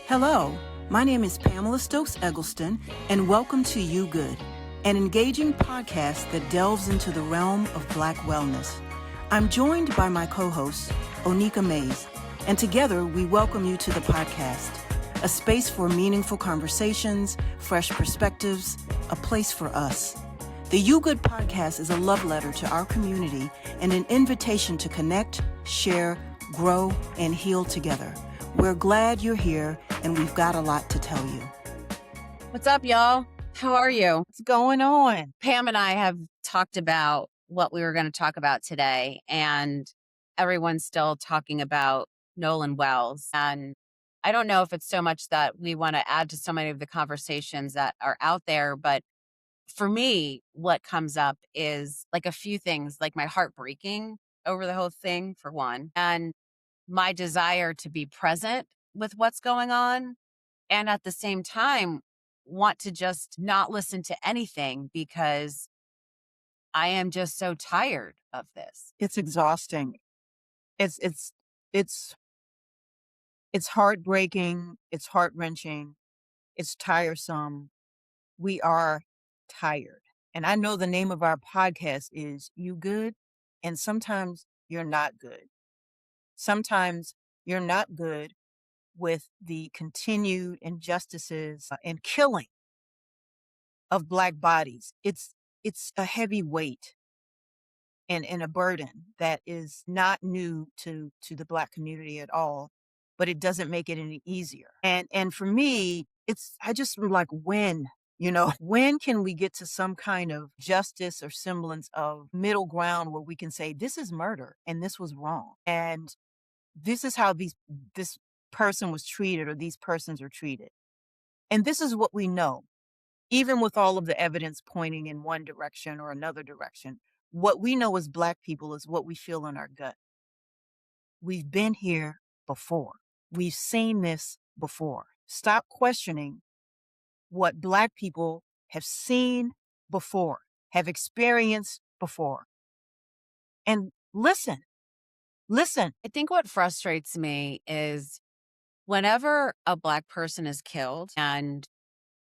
Hello, my name is Pamela Stokes-Eggleston, and welcome to You Good, an engaging podcast that delves into the realm of Black wellness. I'm joined by my co-host, Oneika and together we welcome you to the podcast, a space for meaningful conversations, fresh perspectives, a place for us. The You Good podcast is a love letter to our community and an invitation to connect, share, grow, and heal together. We're glad you're here, and we've got a lot to tell you. What's up, y'all? How are you? What's going on? Pam and I have talked about what we were going to talk about today, and everyone's still talking about Nolan Wells. And I don't know if it's so much that we want to add to so many of the conversations that are out there, but for me, what comes up is like a few things, like my heart breaking over the whole thing, for one, and my desire to be present with what's going on. And at the same time, want to just not listen to anything because I am just so tired of this. It's exhausting. It's heartbreaking. It's heart-wrenching. It's tiresome. We are tired. And I know the name of our podcast is You Good, and sometimes you're not good. Sometimes you're not good with the continued injustices and killing of Black bodies. It's a heavy weight and a burden that is not new to the Black community at all, but it doesn't make it any easier. And for me, I just like, when can we get to some kind of justice or semblance of middle ground where we can say this is murder and this was wrong, and this is how this person was treated, or these persons are treated. And this is what we know, even with all of the evidence pointing in one direction or another direction. What we know as Black people is what we feel in our gut. We've been here before. We've seen this before. Stop questioning what Black people have seen before, have experienced before. And listen. I think what frustrates me is whenever a Black person is killed and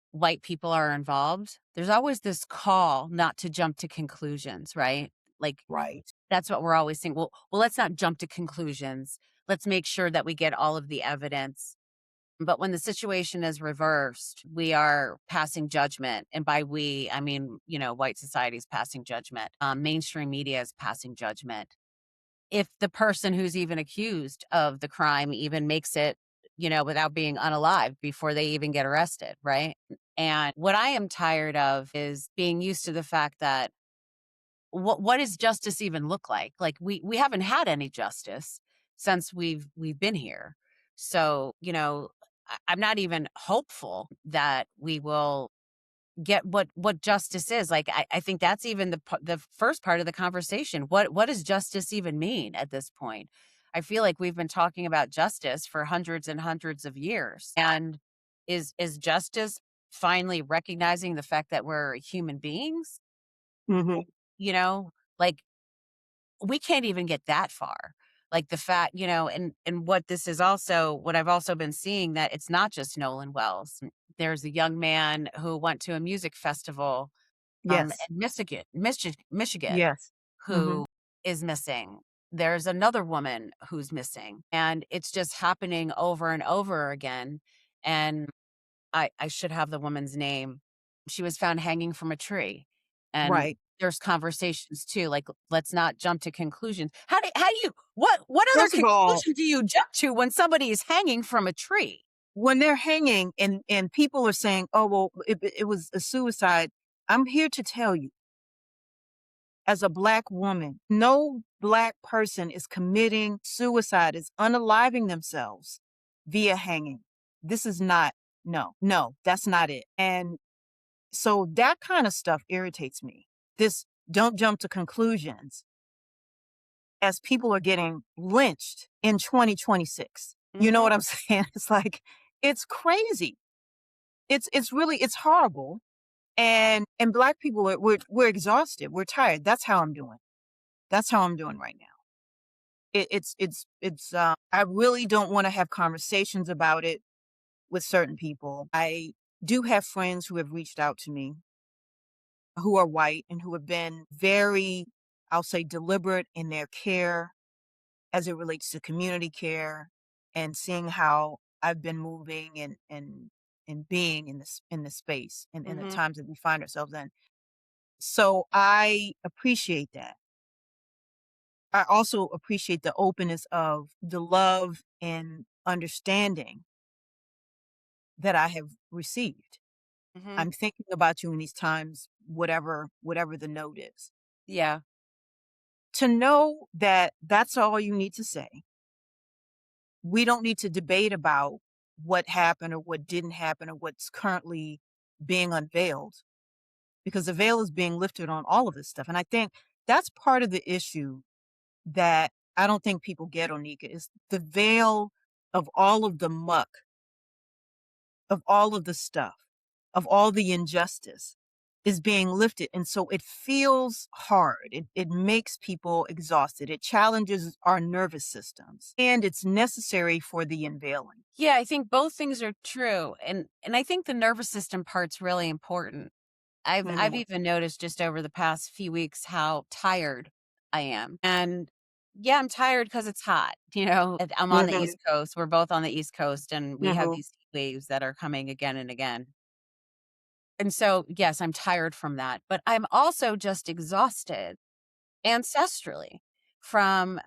white people are involved, there's always this call not to jump to conclusions, right? Like, Right. that's what we're always saying. Well, let's not jump to conclusions. Let's make sure that we get all of the evidence. But when the situation is reversed, we are passing judgment. And by we, I mean, white society is passing judgment. Mainstream media is passing judgment. If the person who's even accused of the crime even makes it, without being unalive before they even get arrested, right? And what I am tired of is being used to the fact that what does justice even look like? Like, we haven't had any justice since we've been here. So, I'm not even hopeful that we will get what justice is. Like, I think that's even the first part of the conversation. What does justice even mean at this point? I feel like we've been talking about justice for hundreds and hundreds of years. And is justice finally recognizing the fact that we're human beings? Mm-hmm. Like, we can't even get that far. Like, the fact, and what this is also, what I've also been seeing, that it's not just Nolan Wells. There's a young man who went to a music festival Yes. in Michigan, Yes. Mm-hmm. who is missing. There's another woman who's missing, and it's just happening over and over again. And I should have the woman's name. She was found hanging from a tree. And Right. there's conversations too, like, let's not jump to conclusions. How do you, what other First of all, conclusion do you jump to when somebody is hanging from a tree? when they're hanging and people are saying, oh, well, it was a suicide, I'm here to tell you, as a Black woman, no Black person is committing suicide, is unaliving themselves via hanging. This is not, no, that's not it. And so that kind of stuff irritates me. This don't jump to conclusions as people are getting lynched in 2026. You know what I'm saying? It's like, it's crazy. It's really, it's horrible. And Black people we're exhausted. We're tired. That's how I'm doing. That's how I'm doing right now. I really don't want to have conversations about it with certain people. I do have friends who have reached out to me who are white and who have been very, I'll say, deliberate in their care as it relates to community care and seeing how I've been moving and being in this space and in the Mhm. times that we find ourselves in. So I appreciate that. I also appreciate the openness of the love and understanding that I have received. Mhm. I'm thinking about you in these times, whatever the note is. Yeah. To know that that's all you need to say. We don't need to debate about what happened or what didn't happen or what's currently being unveiled because the veil is being lifted on all of this stuff. And I think that's part of the issue that I don't think people get, Onika, is the veil of all of the muck, of all of the stuff, of all the injustice is being lifted. And so it feels hard. It makes people exhausted. It challenges our nervous systems. And it's necessary for the unveiling. Yeah, I think both things are true, and I think the nervous system part's really important. I've Mhm. even noticed just over the past few weeks how tired I am, and yeah, I'm tired because it's hot, I'm on the Mhm. East Coast, we're both on the East Coast, and we have Mhm. these heat waves that are coming again and again, and so, yes, I'm tired from that, but I'm also just exhausted ancestrally from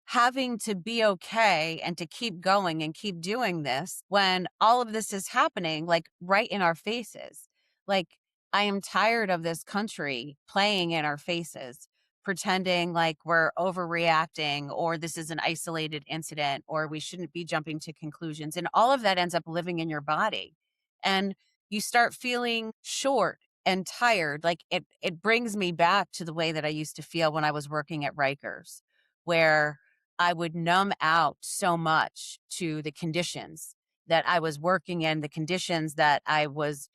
having to be okay and to keep going and keep doing this when all of this is happening, like, right in our faces. Like, I am tired of this country playing in our faces, pretending like we're overreacting or this is an isolated incident or we shouldn't be jumping to conclusions, and all of that ends up living in your body. And you start feeling short and tired. Like, it brings me back to the way that I used to feel when I was working at Rikers, where I would numb out so much to the conditions that I was working in, the conditions that I was,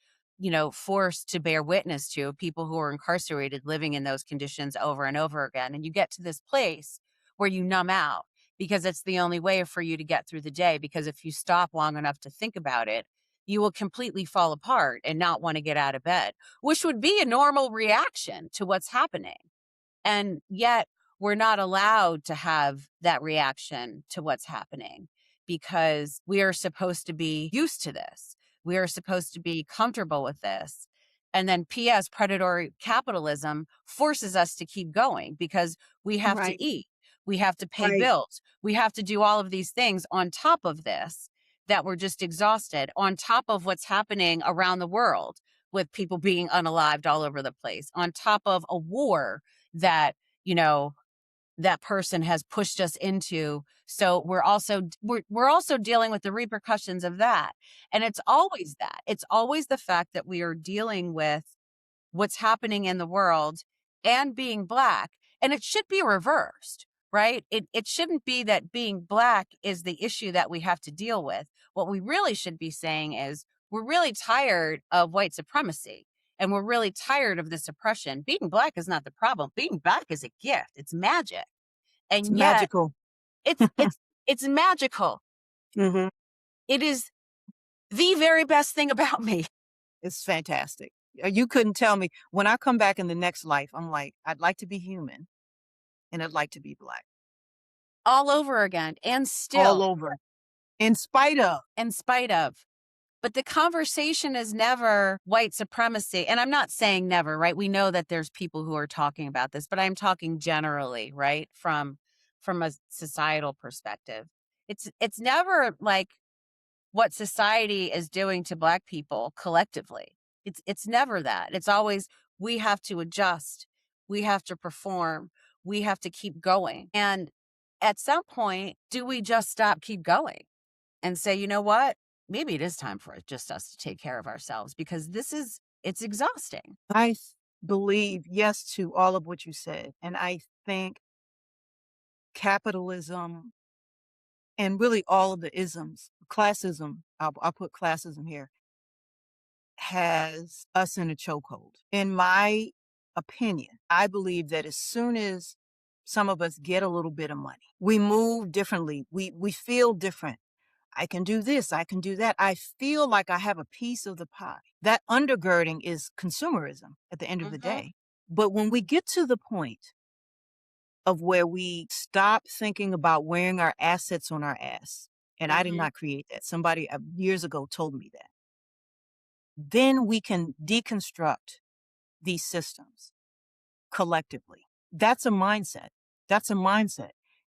forced to bear witness to, people who were incarcerated living in those conditions over and over again. And you get to this place where you numb out because it's the only way for you to get through the day. Because if you stop long enough to think about it, you will completely fall apart and not want to get out of bed, which would be a normal reaction to what's happening. And yet, we're not allowed to have that reaction to what's happening because we are supposed to be used to this. We are supposed to be comfortable with this. And then, P.S., predatory capitalism forces us to keep going because we have to Right. eat, we have to pay Right. bills, we have to do all of these things on top of this that we're just exhausted, on top of what's happening around the world with people being unalived all over the place, on top of a war that you know, that person has pushed us into. So we're also dealing with the repercussions of that. And it's always that. It's always the fact that we are dealing with what's happening in the world and being Black. And it should be reversed, right? It shouldn't be that being Black is the issue that we have to deal with. What we really should be saying is we're really tired of white supremacy and we're really tired of this oppression. Being Black is not the problem. Being Black is a gift. It's magic. It's And yet magical. it's it's it's magical. Mhm. It is the very best thing about me. It's fantastic. You couldn't tell me when I come back in the next life, I'm like, I'd like to be human and I'd like to be black. All over again and All still over. In spite of. in spite of. But the conversation is never white supremacy. And I'm not saying never, right? We know that there's people who are talking about this, but I'm talking generally, right? From a societal perspective. It's never like what society is doing to Black people collectively. It's never that. It's always we have to adjust, we have to perform, we have to keep going. And at some point, do we just stop keep going and say, you know what? Maybe it is time for just us to take care of ourselves because it's exhausting. Believe yes to all of what you said. And I think capitalism and really all of the isms, classism, I'll put classism here, has us in a chokehold. In my opinion, I believe that as soon as some of us get a little bit of money, we move differently. We feel different. I can do this, I can do that. I feel like I have a piece of the pie. That undergirding is consumerism at the end of the Mhm. day. But when we get to the point of where we stop thinking about wearing our assets on our ass, and I did Mhm. not create that. Somebody years ago told me that. Then we can deconstruct these systems collectively. That's a mindset. That's a mindset.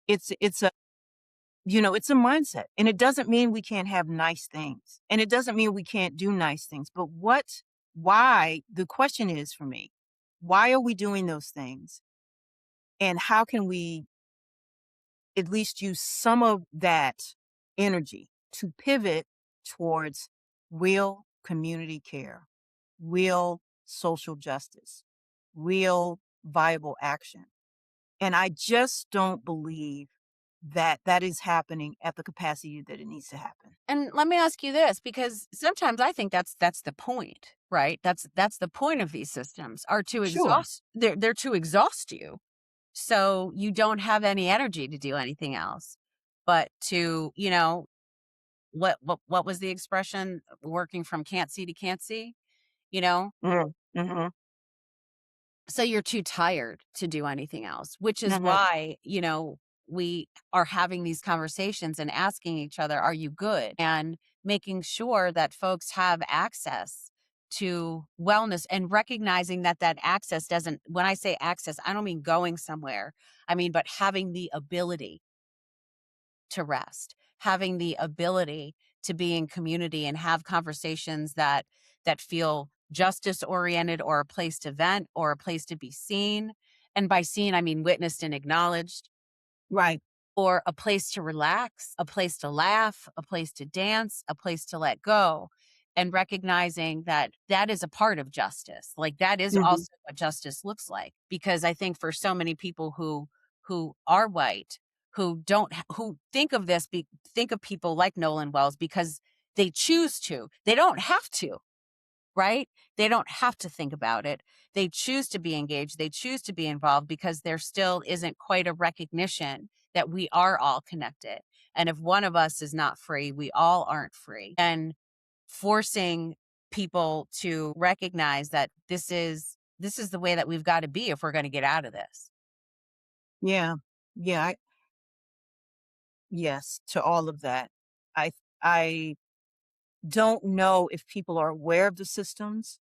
It's a it's a mindset. And it doesn't mean we can't have nice things. And it doesn't mean we can't do nice things. But why, the question is for me, why are we doing those things? And how can we at least use some of that energy to pivot towards real community care, real social justice, real viable action? And I just don't believe that that is happening at the capacity that it needs to happen. And let me ask you this, because sometimes I think that's the point, right? That's the point of these systems are to Sure. exhaust they're to exhaust you. So you don't have any energy to do anything else. But to, what was the expression? Working from can't see to can't see, you know? Mm, mhm, So you're too tired to do anything else, which is mhm. why, we are having these conversations and asking each other, are you good? And making sure that folks have access to wellness and recognizing that that access doesn't, when I say access, I don't mean going somewhere. I mean, but having the ability to rest, having the ability to be in community and have conversations that feel justice oriented, or a place to vent, or a place to be seen. And by seen, I mean witnessed and acknowledged, Right. or a place to relax, a place to laugh, a place to dance, a place to let go. And recognizing that that is a part of justice. Like that is Mhm. also what justice looks like. Because I think for so many people who are white, who don't who think of think of people like Nolan Wells because they choose to. They don't have to, right? They don't have to think about it. They choose to be engaged. They choose to be involved because there still isn't quite a recognition that we are all connected. And if one of us is not free, we all aren't free. And forcing people to recognize that this is the way that we've got to be if we're going to get out of this. Yeah. Yeah, yes, to all of that. I don't know if people are aware of the systems,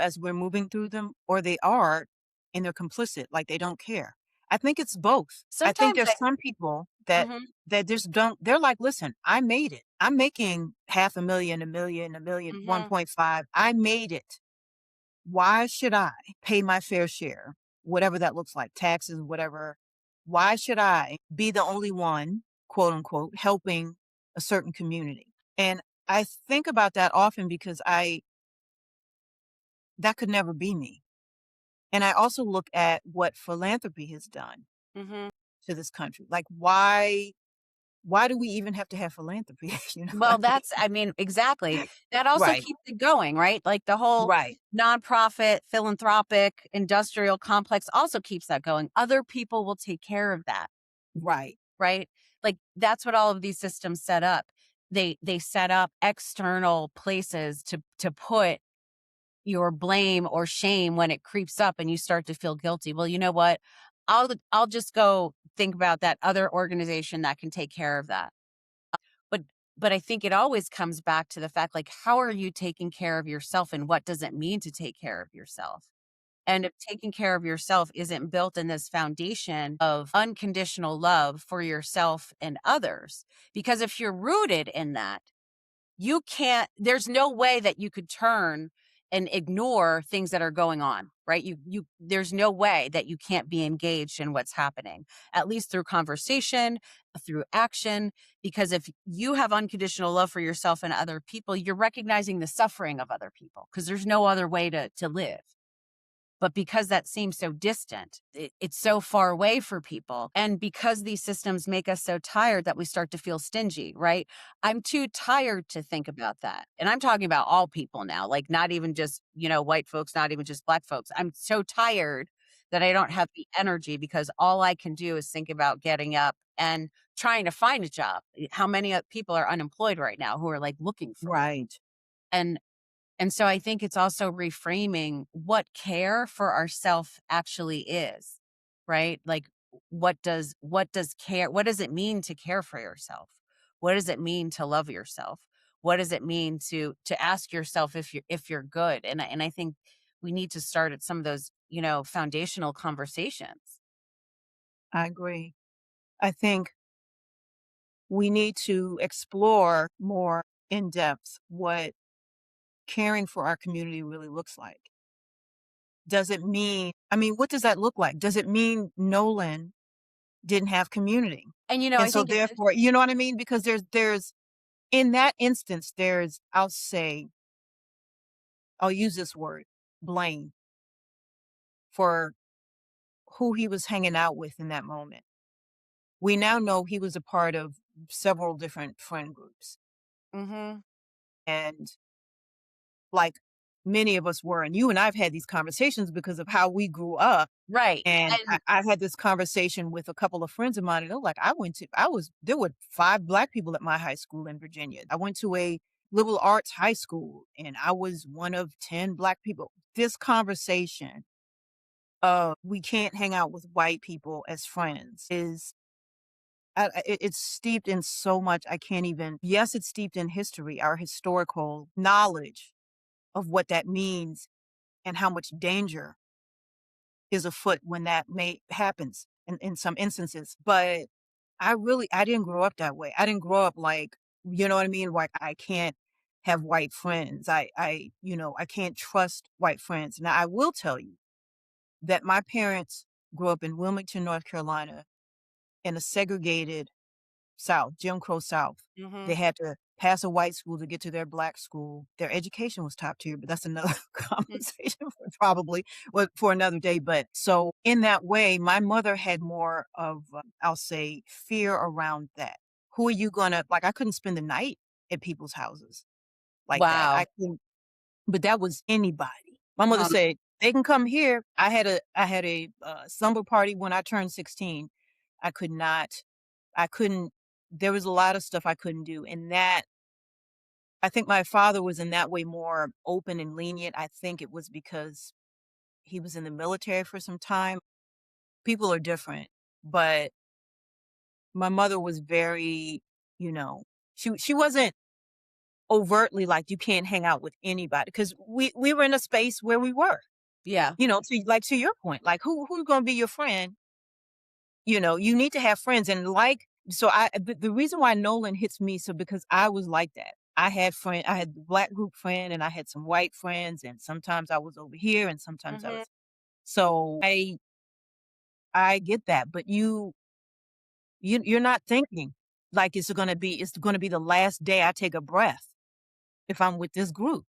as we're moving through them, or they are and they're complicit, like they don't care. I think it's both. I think Sometimes there's some people that Mhm. that just don't, they're like, listen, I made it. I'm making half a million, a million, a million, Mhm. 1.5. I made it. Why should I pay my fair share, whatever that looks like, taxes, whatever? Why should I be the only one, quote unquote, helping a certain community? And I think about that often because that could never be me. And I also look at what philanthropy has done Mhm. to this country. Like, why do we even have to have philanthropy? You know what Well, I I mean, exactly. mean? That also Right, keeps it going, right? Like the whole right, nonprofit, philanthropic, industrial complex also keeps that going. Other people will take care of that, right. right? Like that's what all of these systems set up. They set up external places to put your blame or shame when it creeps up and you start to feel guilty. Well, you know what? I'll just go think about that other organization that can take care of that. But but I think it always comes back to the fact, like, how are you taking care of yourself and what does it mean to take care of yourself? And if taking care of yourself isn't built in this foundation of unconditional love for yourself and others, because if you're rooted in that, you can't there's no way that you could turn and ignore things that are going on, right? There's no way that you can't be engaged in what's happening, at least through conversation, through action, because if you have unconditional love for yourself and other people, you're recognizing the suffering of other people because there's no other way to live. But because that seems so distant, it's so far away for people. And because these systems make us so tired that we start to feel stingy, right? I'm too tired to think about that. And I'm talking about all people now, like not even just, white folks, not even just black folks. I'm so tired that I don't have the energy because all I can do is think about getting up and trying to find a job. How many people are unemployed right now who are like looking for one? Right. And and so I think it's also reframing what care for ourself actually is, right? Like what does it mean to care for yourself? What does it mean to love yourself? What does it mean to ask yourself if you're good? And I think we need to start at some of those, foundational conversations. I agree. I think we need to explore more in depth what caring for our community really looks like. Does it mean, I mean, what does that look like? Does it mean Nolan didn't have community? And And I so think therefore, you know what I mean? Because there's in that instance, I'll say, I'll use this word, blame for who he was hanging out with in that moment. We now know he was a part of several different friend groups. Mhm. And like many of us were, and you and I've had these conversations because of how we grew up. Right. And And I had this conversation with a couple of friends of mine, and they're like, there were 5 Black people at my high school in Virginia. I went to a liberal arts high school, and I was one of 10 Black people. This conversation of we can't hang out with white people as friends is, it's steeped in so much. I can't even, yes, it's steeped in history, our historical knowledge of what that means and how much danger is afoot when that may happens in some instances. But I didn't grow up that way. I didn't grow up like, you know what I mean? Like I can't have white friends. I can't trust white friends. Now I will tell you that my parents grew up in Wilmington, North Carolina, in a segregated South, Jim Crow South. They mhm. had to pass a white school to get to their Black school. Their education was top tier, but that's another Mm. conversation for probably for another day. But so in that way, my mother had more of, I'll say, fear around that. Who are you gonna like? I couldn't spend the night at people's houses like that. I Wow. couldn't, but that was anybody. My mother Um, said they can come here. I had a slumber party when I turned 16. I could not. I couldn't. There was a lot of stuff I couldn't do, and that I think my father was in that way more open and lenient. I think it was because he was in the military for some time. People are different, but my mother was very, you know, she wasn't overtly like you can't hang out with anybody because we were in a space where we were, yeah. to your point, like who's going to be your friend. You need to have friends, and the reason why Nolan hits me, so because I was like that. I had the Black group friend, and I had some white friends, and sometimes I was over here, and sometimes I Mhm. was. So I get that, but you're not thinking like it's gonna be the last day I take a breath if I'm with this group.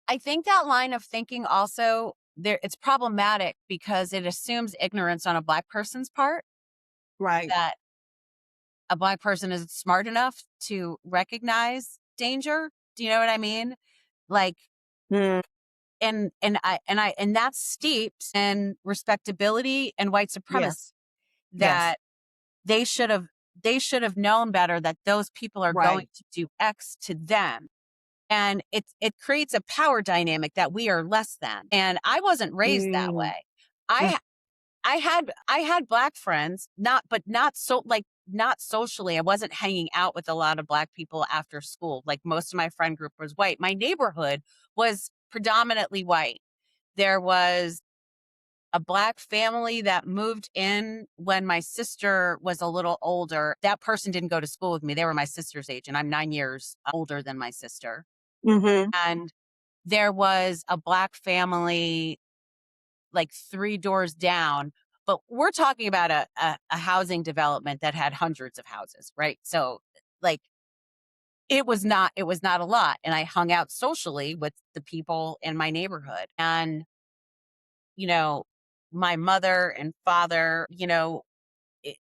I think that line of thinking also it's problematic because it assumes ignorance on a Black person's part, Right. that a Black person is smart enough to recognize danger. Do you know what I mean? Like, Mm, and that's steeped in respectability and white supremacy, yes. Yes. that they should have they should have known better that those people are going Right. to do X to them. And it creates a power dynamic that we are less than. And I wasn't raised that Mm, way. mm, I had Black friends, not socially. I wasn't hanging out with a lot of Black people after school. Like, most of my friend group was white. My neighborhood was predominantly white. There was a Black family that moved in when my sister was a little older. That person didn't go to school with me. They were my sister's age, and I'm 9 years older than my sister. mhm, And there was a Black family like 3 doors down, but we're talking about a housing development that had hundreds of houses, right? So, like, it was not a lot, and I hung out socially with the people in my neighborhood. And, you know, my mother and father, it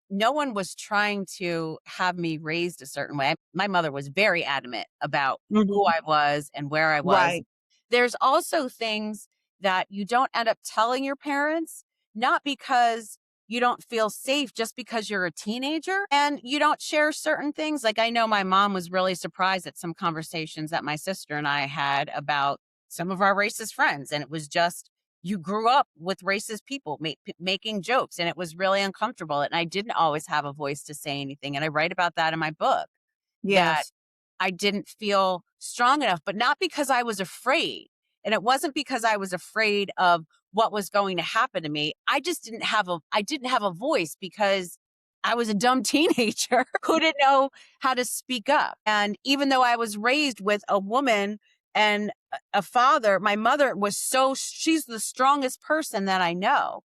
no one was trying to have me raised a certain way. My mother was very adamant about who mhm. I was and where I was. Right. There's also things that you don't end up telling your parents, not because you don't feel safe just because you're a teenager and you don't share certain things. Like I know my mom was really surprised at some conversations that my sister and I had about some of our racist friends. And it was just, you grew up with racist people making jokes, and it was really uncomfortable. And I didn't always have a voice to say anything. And I write about that in my book, that Yes. I didn't feel strong enough, but not because I was afraid. And it wasn't because I was afraid of what was going to happen to me. I didn't have a voice because I was a dumb teenager who didn't know how to speak up. And even though I was raised with a woman and a father, my mother was she's the strongest person that I know.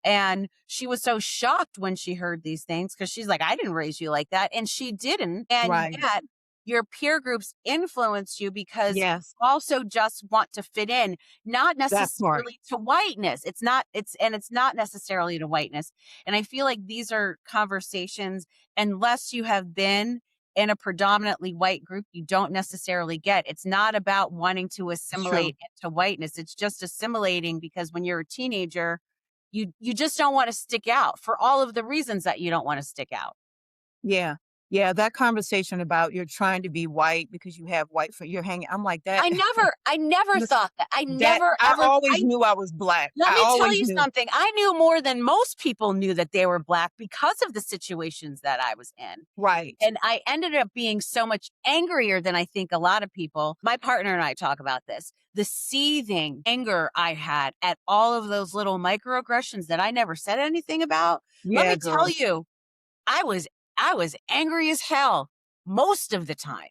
And she was so shocked when she heard these things because she's like, I didn't raise you like that. And she didn't. And Right. yet your peer groups influence you because you Yes. also just want to fit in, not That part. necessarily to whiteness. It's not necessarily to whiteness. And I feel like these are conversations, unless you have been in a predominantly white group, you don't necessarily get. It's not about wanting to It's true. assimilate into whiteness. It's just assimilating because when you're a teenager, you just don't want to stick out for all of the reasons that you don't want to stick out. Yeah. Yeah, that conversation about you're trying to be white because you have white for you're hanging I'm like that. I never Listen, thought that. I that never I ever always I knew I was black. Let I me tell always you knew. something. I knew more than most people knew that they were Black because of the situations that I was in. Right. And I ended up being so much angrier than I think a lot of people. My partner and I talk about this. The seething anger I had at all of those little microaggressions that I never said anything about. Let Yeah, me tell girl. you, I was I was angry as hell most of the time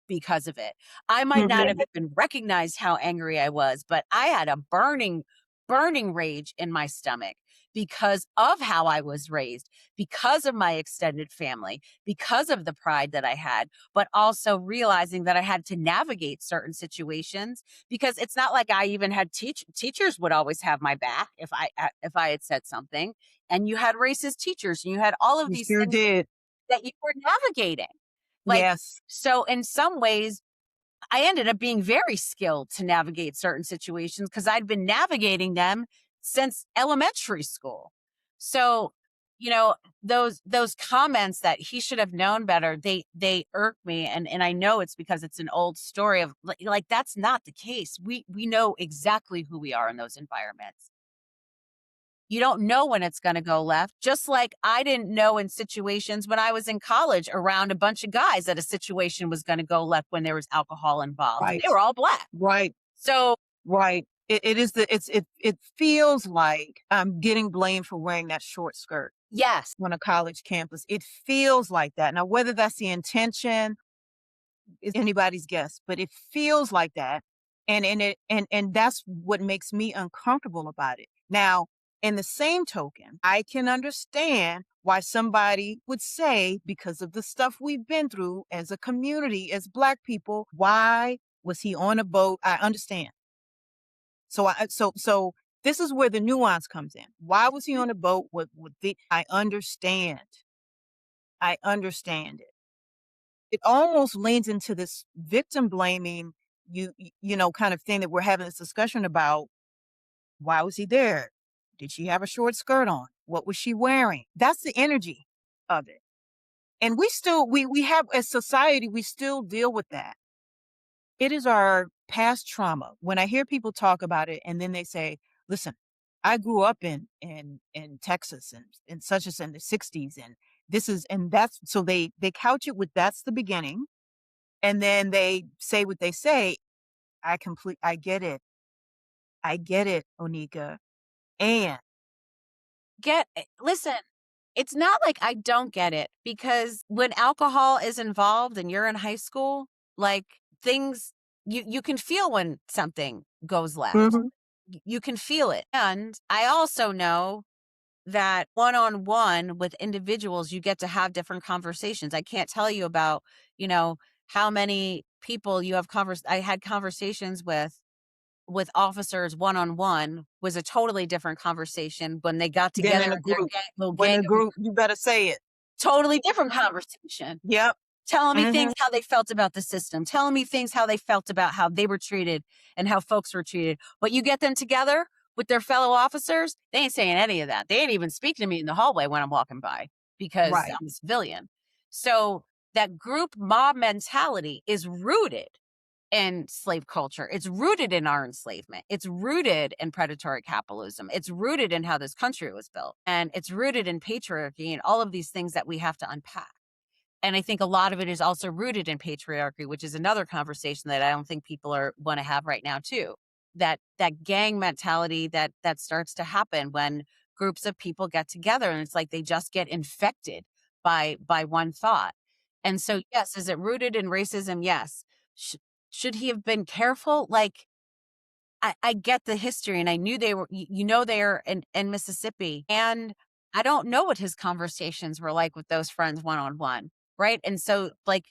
because of it. I might not have Mhm. even recognized how angry I was, but I had a burning rage in my stomach because of how I was raised, because of my extended family, because of the pride that I had, but also realizing that I had to navigate certain situations because it's not like I even had teachers would always have my back if I had said something, and you had racist teachers and you had all of You these sure things did. that you were navigating. Like, Yes. so in some ways, I ended up being very skilled to navigate certain situations because I'd been navigating them since elementary school. So, you know, those comments that he should have known better, they irk me. And I know it's because it's an old story of like that's not the case. We know exactly who we are in those environments. You don't know when it's gonna go left, just like I didn't know in situations when I was in college around a bunch of guys that a situation was gonna go left when there was alcohol involved, and Right. they were all Black. Right. So, Right. It is the it feels like I'm getting blamed for wearing that short skirt yes, on a college campus. It feels like that. Now, whether that's the intention is anybody's guess, but it feels like that. And that's what makes me uncomfortable about it. Now, in the same token, I can understand why somebody would say, because of the stuff we've been through as a community, as Black people, why was he on a boat? I understand. So this is where the nuance comes in. Why was he on a boat with the I understand. I understand it. It almost leans into this victim blaming you know kind of thing that we're having this discussion about. Why was he there? Did she have a short skirt on? What was she wearing? That's the energy of it. And we still we have as society we still deal with that. It is our past trauma. When I hear people talk about it and then they say, "Listen, I grew up in Texas and in such as in the 60s and this is and that's so they couch it with that's the beginning and then they say what they say. I get it. I get it, Onika. And listen, it's not like I don't get it because when alcohol is involved and you're in high school, like, things you can feel when something goes left. mhm, You can feel it, and I also know that one-on-one with individuals, you get to have different conversations. I can't tell you about, you know, how many people you have I had conversations with officers one-on-one was a totally different conversation when they got then together in a in their group. little When gang a of group, you better say it. totally different conversation. Yep. Telling me things Mhm. how they felt about the system, telling me things how they felt about how they were treated and how folks were treated. But you get them together with their fellow officers, they ain't saying any of that. They ain't even speaking to me in the hallway when I'm walking by because Right. I'm a civilian. So that group mob mentality is rooted in slave culture. It's rooted in our enslavement. It's rooted in predatory capitalism. It's rooted in how this country was built. And it's rooted in patriarchy and all of these things that we have to unpack. And I think a lot of it is also rooted in patriarchy, which is another conversation that I don't think people are want to have right now too. That gang mentality that starts to happen when groups of people get together and it's like they just get infected by one thought. And so yes, is it rooted in racism? Yes. Should he have been careful? Like I get the history and I knew they were, they're in Mississippi. And I don't know what his conversations were like with those friends one on one. Right. And so like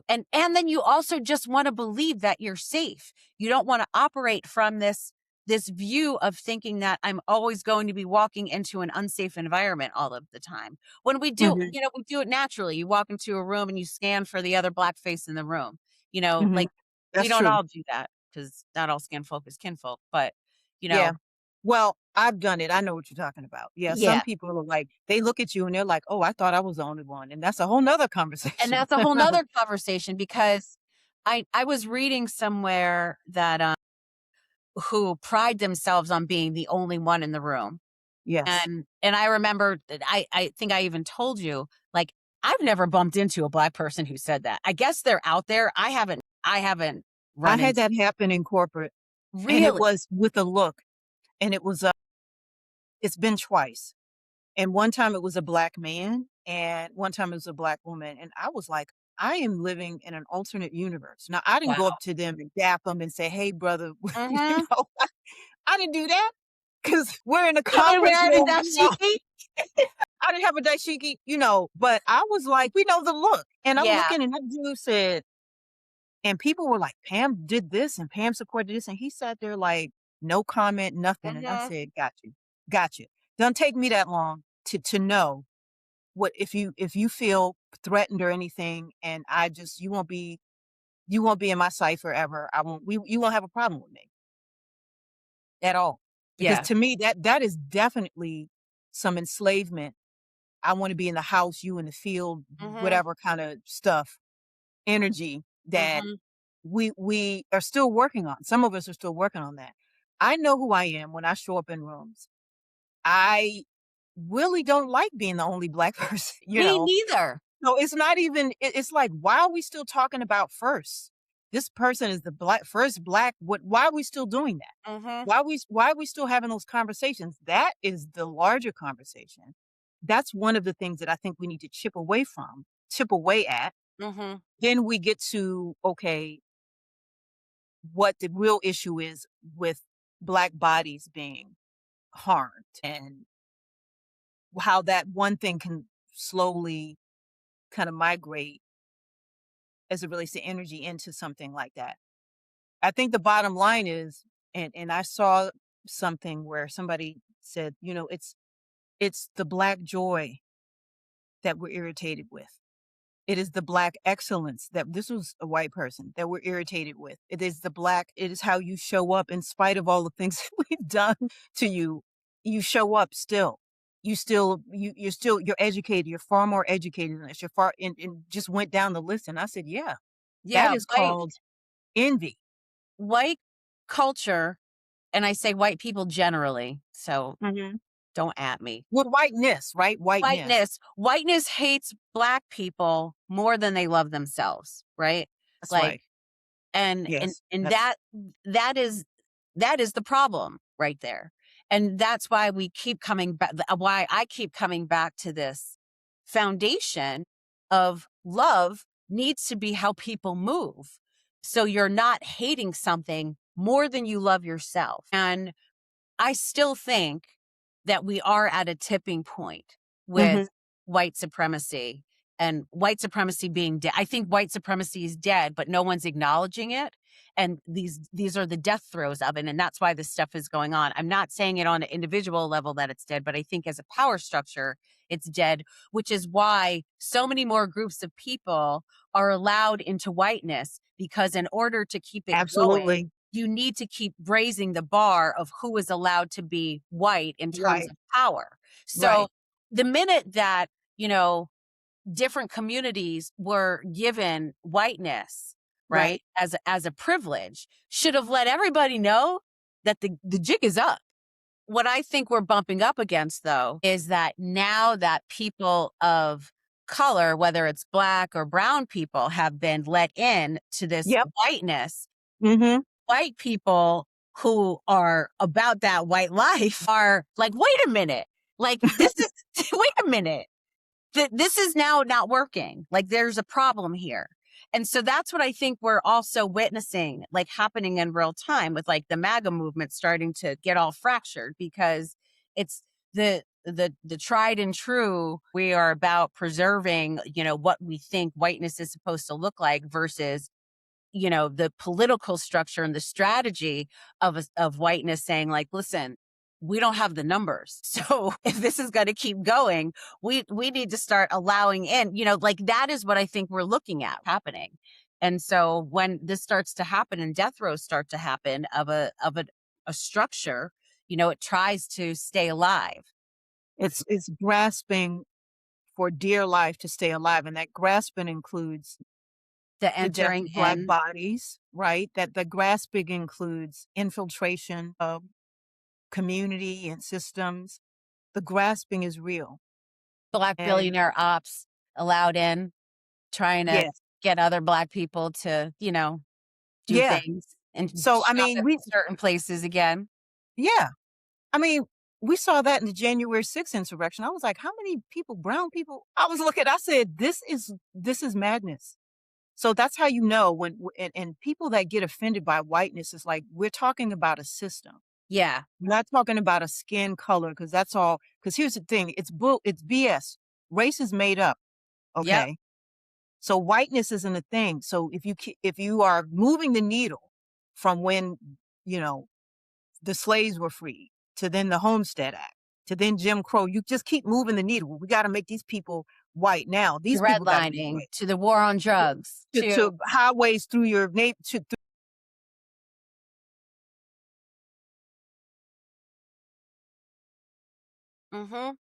and then you also just want to believe that you're safe. You don't want to operate from this view of thinking that I'm always going to be walking into an unsafe environment all of the time. When Mhm. we do it naturally. You walk into a room and you scan for the other black face in the room. Mhm. Like we That's don't true. all do that because not all skin folk is kinfolk, but you Yeah. know, Well, I've done it. I know what you're talking about. Yeah, some yeah. people are like, they look at you and they're like, "Oh, I thought I was the only one," and that's a whole nother And conversation. that's a whole nother conversation because I was reading somewhere that who pride themselves on being the only one in the room. Yes. And I remember that I think I even told you, like, I've never bumped into a black person who said that. I guess they're out there. I haven't I run had into that happen in corporate, and it really. was with a look, and it's been twice. And one time it was a black man, and one time it was a black woman, and I was like, "I am living in an alternate universe." Now, I didn't go Wow. up to them and dap them and say, "Hey, brother," Mhm. I didn't do that because 'cause we're in a You were conference wearing a room, dashiki? I didn't have a dashiki, but I was like, we know the look, and I'm Yeah. looking, and that dude said, and people were like, "Pam did this, and Pam supported this," and he sat there like, no comment, nothing, and I Mhm. said, "Got you, got you." Doesn't take me that long to know what if you feel threatened or anything, and you won't be in my sight forever. I won't we you won't have a problem with me at all. Because Yeah. to me, that is definitely some enslavement. I want to be in the house, you in the field, Mhm. whatever kind of stuff, energy that Mhm. we are still working on. Some of us are still working on that. I know who I am when I show up in rooms. I really don't like being the only black person. Me neither. So it's not even it's like, why are we still talking about first? This person is the first black, why are we still doing that? Mhm. Why are we still having those conversations? That is the larger conversation. That's one of the things that I think we need to chip away at. Mhm. Then we get to, okay, what the real issue is with black bodies being harmed and how that one thing can slowly kind of migrate as it relates to energy into something like that. I think the bottom line is, and I saw something where somebody said, it's the black joy that we're irritated with. It is the black excellence that this was a white person that we're irritated with. It is how you show up in spite of all the things that we've done to you. You show up still. You're educated. You're far more educated than us. You're far and just went down the list. And I said, yeah, that Yeah, is called envy. white culture, and I say white people generally, so Mhm. don't at me. With whiteness, right? Whiteness. Whiteness hates black people more than they love themselves, right? That's Like, right. and Yes. and That's that is that is the problem right there. And that's why we keep coming back, why I keep coming back to this foundation of love needs to be how people move. So you're not hating something more than you love yourself. And I still think that we are at a tipping point mhm. with white supremacy and white supremacy being dead. I think white supremacy is dead, but no one's acknowledging it. And these are the death throes of it. And that's why this stuff is going on. I'm not saying it on an individual level that it's dead, but I think as a power structure, it's dead, which is why so many more groups of people are allowed into whiteness because in order to keep it going, Absolutely. you need to keep raising the bar of who is allowed to be white in terms Right, of power. So right, the minute that, you know, different communities were given whiteness, right, right. as a privilege, should have let everybody know that the jig is up. What I think we're bumping up against, though, is that now that people of color, whether it's black or brown people, have been let in to this Yep. whiteness, Mhm. white people who are about that white life are like, wait a minute, like this is, wait a minute, this is now not working. Like there's a problem here. And so that's what I think we're also witnessing, like happening in real time with like the MAGA movement starting to get all fractured because it's the tried and true. We are about preserving, you know, what we think whiteness is supposed to look like versus, you know, the political structure and the strategy of whiteness saying like, listen, we don't have the numbers. So if this is going to keep going, we need to start allowing in, you know, like that is what I think we're looking at happening. And so when this starts to happen and death rows start to happen of a structure, you know, it tries to stay alive. It's grasping for dear life to stay alive, and that grasping includes The the death entering of Black in bodies, right? That the grasping includes infiltration of community and systems. The grasping is real, black and billionaire ops allowed in, trying to yes. get other black people to, you know, do Yeah. things and So, I shop mean, at certain places again. yeah. I mean, we saw that in the January 6th insurrection. I was like, how many people, brown people? I was looking, I said, this is madness. So that's how you know and people that get offended by whiteness is like, we're talking about a system. Yeah. We're not talking about a skin color because that's all. Because here's the thing, it's BS. Race is made up. Yep. Okay. So whiteness isn't a thing. So if you are moving the needle from when, you know, the slaves were freed, to then the Homestead Act, to then Jim Crow. You just keep moving the needle. We got to make these people white now. To These people got to be redlining, white. to the war on drugs, to To highways through your neighbor. mhm.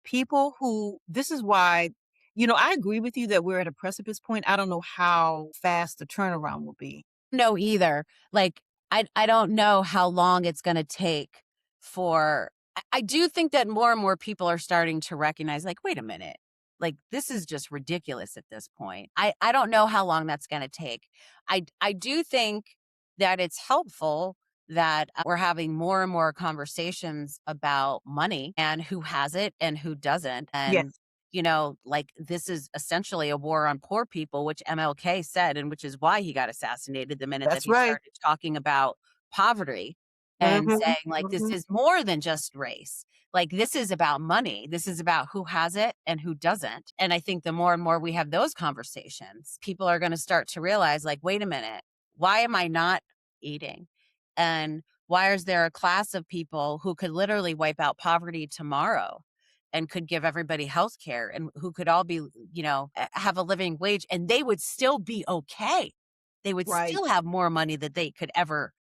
People who, this is why, I agree with you that we're at a precipice point. I don't know how fast the turnaround will be. No either. Like I don't know how long it's going to take for I do think that more and more people are starting to recognize like wait a minute. Like this is just ridiculous at this point. I don't know how long that's going to take. I do think that it's helpful that we're having more and more conversations about money and who has it and who doesn't and Yes, you know, like this is essentially a war on poor people, which MLK said, and which is why he got assassinated the minute that that's he right. started talking about poverty and Hmm. saying, like, this Hmm. is more than just race. Like, this is about money. This is about who has it and who doesn't. And I think the more and more we have those conversations, people are going to start to realize, like, wait a minute, why am I not eating? And why is there a class of people who could literally wipe out poverty tomorrow? And could give everybody health care and who could all be, you know, have a living wage and they would still be okay. They would Right. still have more money that they could ever,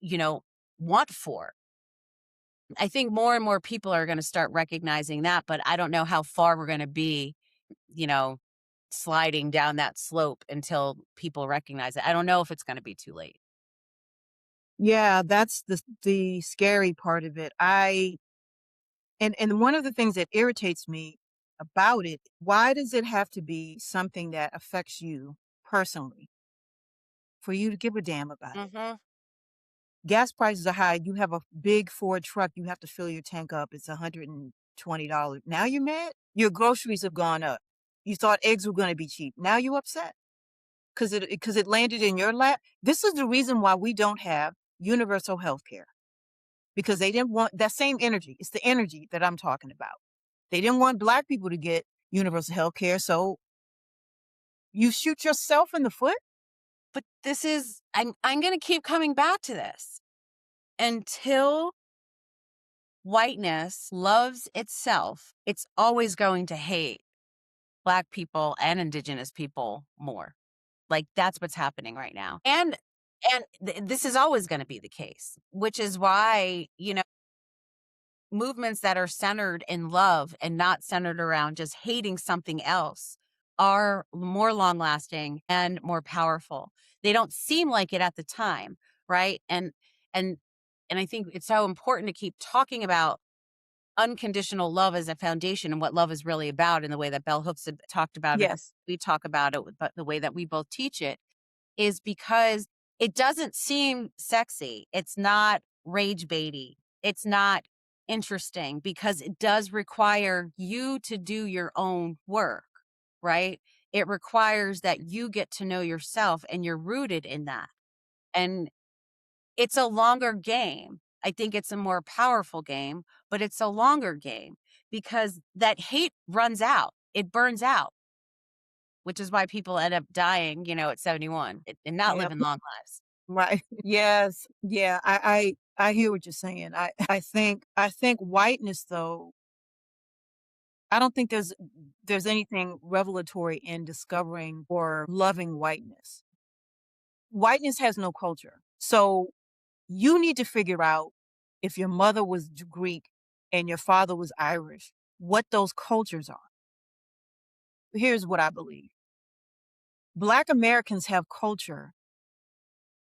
you know, want for. I think more and more people are going to start recognizing that, but I don't know how far we're going to be, you know, sliding down that slope until people recognize it. I don't know if it's going to be too late. Yeah, that's the scary part of it. And one of the things that irritates me about it, why does it have to be something that affects you personally for you to give a damn about it? Mhm. Gas prices are high. You have a big Ford truck, you have to fill your tank up. It's $120. Now you're mad? Your groceries have gone up. You thought eggs were going to be cheap. Now you upset because it landed in your lap. This is the reason why we don't have universal health care, because they didn't want that same energy. It's the energy that I'm talking about. They didn't want black people to get universal health care, so you shoot yourself in the foot? But this is I'm going to keep coming back to this until whiteness loves itself, it's always going to hate Black people and Indigenous people more. Like, that's what's happening right now. And this is always gonna be the case, which is why, movements that are centered in love and not centered around just hating something else are more long lasting and more powerful. They don't seem like it at the time, right? And and I think it's so important to keep talking about unconditional love as a foundation and what love is really about in the way that Bell Hooks had talked about it. Yes. We talk about it, but the way that we both teach it is because it doesn't seem sexy. It's not rage baity. It's not interesting because it does require you to do your own work, right? It requires that you get to know yourself and you're rooted in that. And it's a longer game. I think it's a more powerful game, but it's a longer game because that hate runs out. It burns out, which is why people end up dying, at 71 and not Yeah. living long lives. Right. Yes. Yeah. I hear what you're saying. I think whiteness though, I don't think there's anything revelatory in discovering or loving whiteness. Whiteness has no culture. So you need to figure out if your mother was Greek and your father was Irish, what those cultures are. Here's what I believe. Black Americans have culture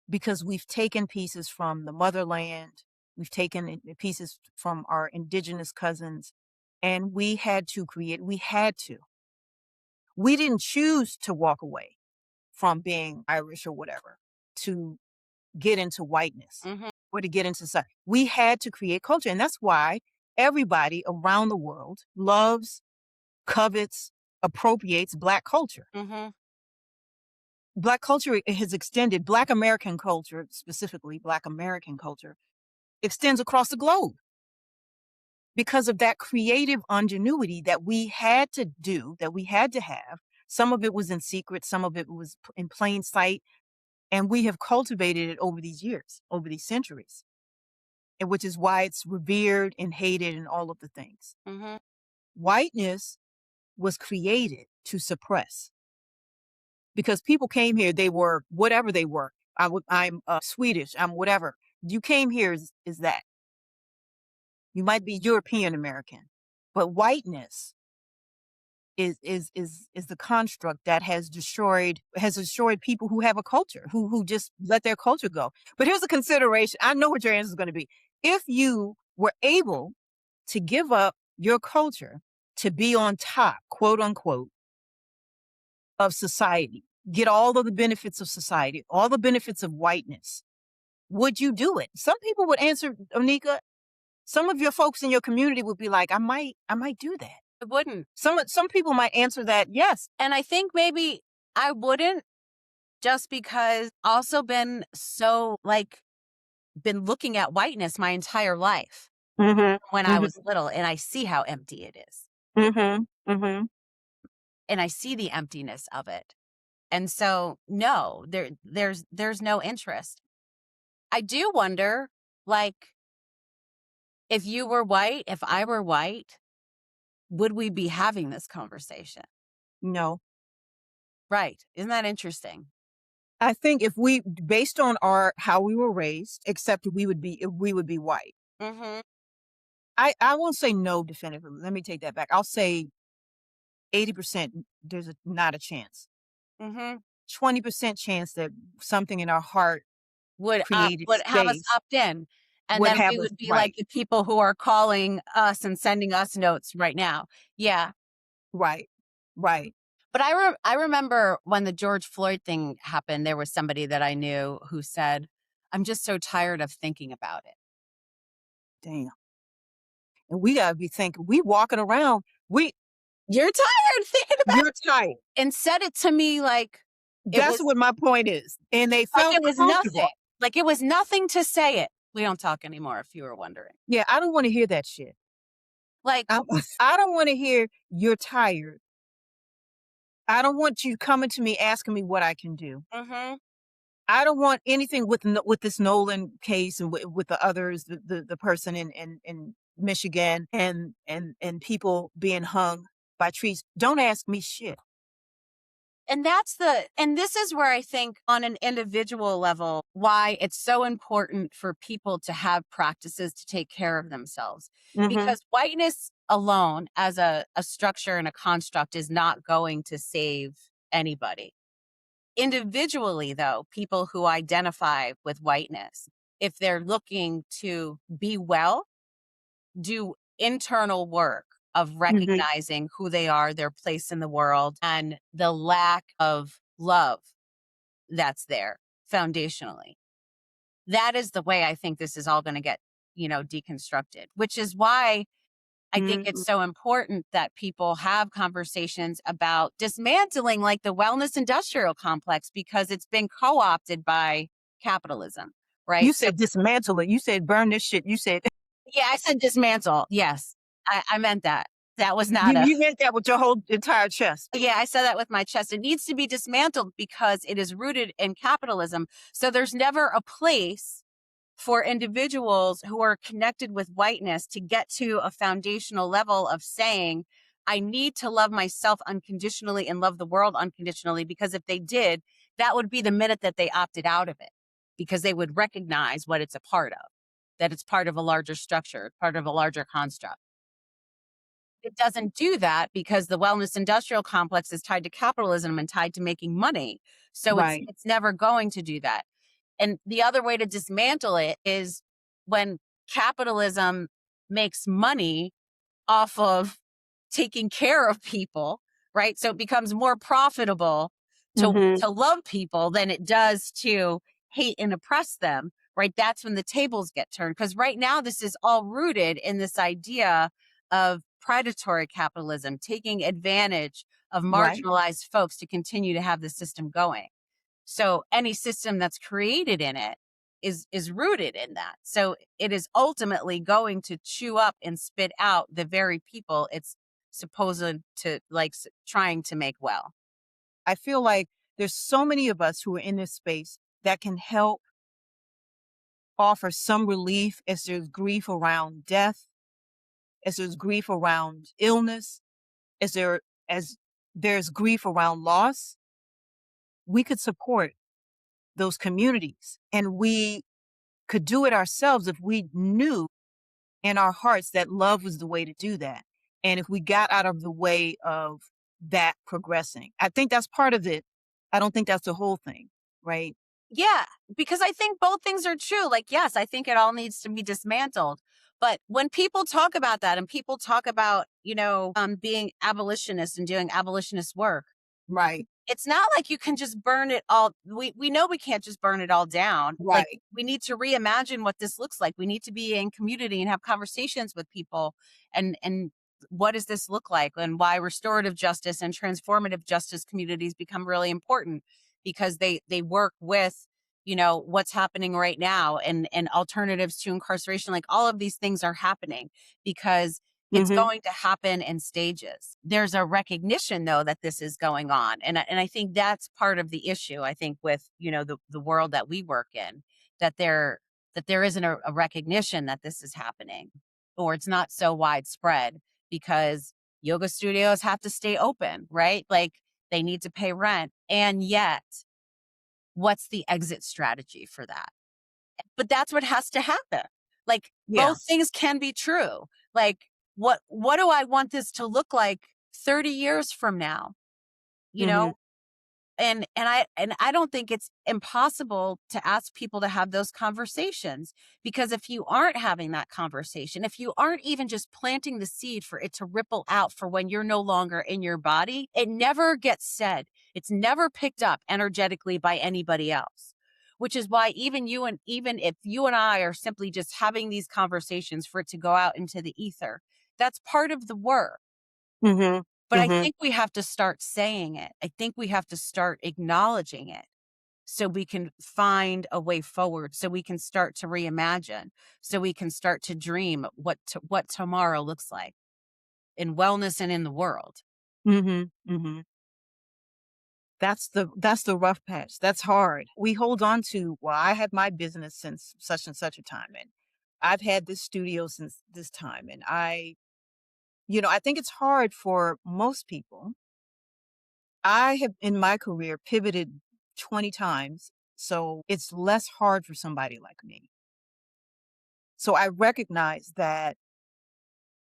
because we've taken pieces from the motherland, we've taken pieces from our indigenous cousins, and we had to. We didn't choose to walk away from being Irish or whatever to get into whiteness Mhm, or to get into society. We had to create culture. And that's why everybody around the world loves, covets, appropriates Black culture. mhm, Black culture has extended, Black American culture, specifically Black American culture, extends across the globe because of that creative ingenuity that we had to do, that we had to have. Some of it was in secret, some of it was in plain sight. And we have cultivated it over these years, over these centuries, and which is why it's revered and hated and all of the things. mhm, Whiteness was created to suppress because people came here, they were whatever they were. I'm Swedish, I'm whatever. You came here is that. You might be European American, but whiteness is the construct that has destroyed people who have a culture, who just let their culture go. But here's a consideration. I know what your answer is going to be. If you were able to give up your culture to be on top, quote unquote, of society, get all of the benefits of society, all the benefits of whiteness, would you do it? Some people would answer, Onika, some of your folks in your community would be like, I might do that. it wouldn't. Some people might answer that, yes. And I think maybe I wouldn't just because also been so, been looking at whiteness my entire life Mhm. when I Mhm. was little, and I see how empty it is, Mhm. Mhm. and I see the emptiness of it. And so, no, there's no interest. I do wonder, like, if you were white, if I were white, would we be having this conversation? No. Right. Isn't that interesting? I think if we based on our how we were raised, except we would be white. Mhm. I won't say no definitively. Let me take that back. I'll say 80% not a chance. Mhm. 20% chance that something in our heart created Would have us space opt in, and would then have we us would be like right. the people who are calling us and sending us notes right now. Yeah. Right. Right. But I remember when the George Floyd thing happened, there was somebody that I knew who said, "I'm just so tired of thinking about it." Damn. And we gotta be thinking, we walking around, we You're tired thinking about you're tight. it, and said it to me it That's was what my point is. And they like felt it was comfortable. nothing. Like it was nothing to say it. We don't talk anymore, if you were wondering. Yeah, I don't want to hear that shit. Like, I I don't want to hear you're tired. I don't want you coming to me asking me what I can do. mhm, I don't want anything with this Nolan case and with the others, the person in Michigan and people being hung by trees. Don't ask me shit. And this is where I think on an individual level, why it's so important for people to have practices to take care of themselves. Mhm. Because whiteness alone as a structure and a construct is not going to save anybody. Individually, though, people who identify with whiteness, if they're looking to be well, do internal work of Mhm. recognizing who they are, their place in the world, and the lack of love that's there foundationally. That is the way I think this is all going to get, deconstructed, which is why I think it's Mhm. so important that people have conversations about dismantling like the wellness industrial complex because it's been co-opted by capitalism, You right? So said dismantle it. You said burn this shit. You said yeah, I said dismantle. Yes. I meant that. That was not you a you meant that with your whole entire chest. yeah, I said that with my chest. It needs to be dismantled because it is rooted in capitalism. So there's never a place for individuals who are connected with whiteness to get to a foundational level of saying, I need to love myself unconditionally and love the world unconditionally. Because if they did, that would be the minute that they opted out of it, because they would recognize what it's a part of, that it's part of a larger structure, part of a larger construct. It doesn't do that because the wellness industrial complex is tied to capitalism and tied to making money. So Right. it's never going to do that. And the other way to dismantle it is when capitalism makes money off of taking care of people, right? So it becomes more profitable Mhm. to love people than it does to hate and oppress them, right? That's when the tables get turned. Because right now, this is all rooted in this idea of predatory capitalism, taking advantage of Right. marginalized folks to continue to have the system going. So any system that's created in it is rooted in that. So it is ultimately going to chew up and spit out the very people it's supposed to trying to make well. I feel like there's so many of us who are in this space that can help offer some relief as there's grief around death, as there's grief around illness, as there's grief around loss. We could support those communities and we could do it ourselves if we knew in our hearts that love was the way to do that. And if we got out of the way of that progressing, I think that's part of it. I don't think that's the whole thing, right? Yeah, because I think both things are true. Like, yes, I think it all needs to be dismantled. But when people talk about that and people talk about, being abolitionists and doing abolitionist work, Right, it's not like you can just burn it all. We know we can't just burn it all down. Like, right. we need to reimagine what this looks like. We need to be in community and have conversations with people and what does this look like, and why restorative justice and transformative justice communities become really important, because they work with, what's happening right now, and alternatives to incarceration. Like, all of these things are happening because it's Mhm, going to happen in stages. There's a recognition, though, that this is going on, and I think that's part of the issue. I think with, the world that we work in, that there isn't a recognition that this is happening, or it's not so widespread, because yoga studios have to stay open, right? Like, they need to pay rent, and yet, what's the exit strategy for that? But that's what has to happen. Like, yeah, both things can be true. Like, what do I want this to look like 30 years from now? You mhm, know, and I don't think it's impossible to ask people to have those conversations, because if you aren't having that conversation, if you aren't even just planting the seed for it to ripple out for when you're no longer in your body, it never gets said. It's never picked up energetically by anybody else. Which is why even if you and I are simply just having these conversations for it to go out into the ether, that's part of the work. mhm, But I mhm, think we have to start saying it. I think we have to start acknowledging it so we can find a way forward, so we can start to reimagine, so we can start to dream what tomorrow looks like in wellness and in the world. mhm, mhm. That's the rough patch. That's hard. We hold on to, well, I had my business since such and such a time, and I've had this studio since this time, and I think it's hard for most people I have in my career pivoted 20 times, so it's less hard for somebody like me. So I recognize that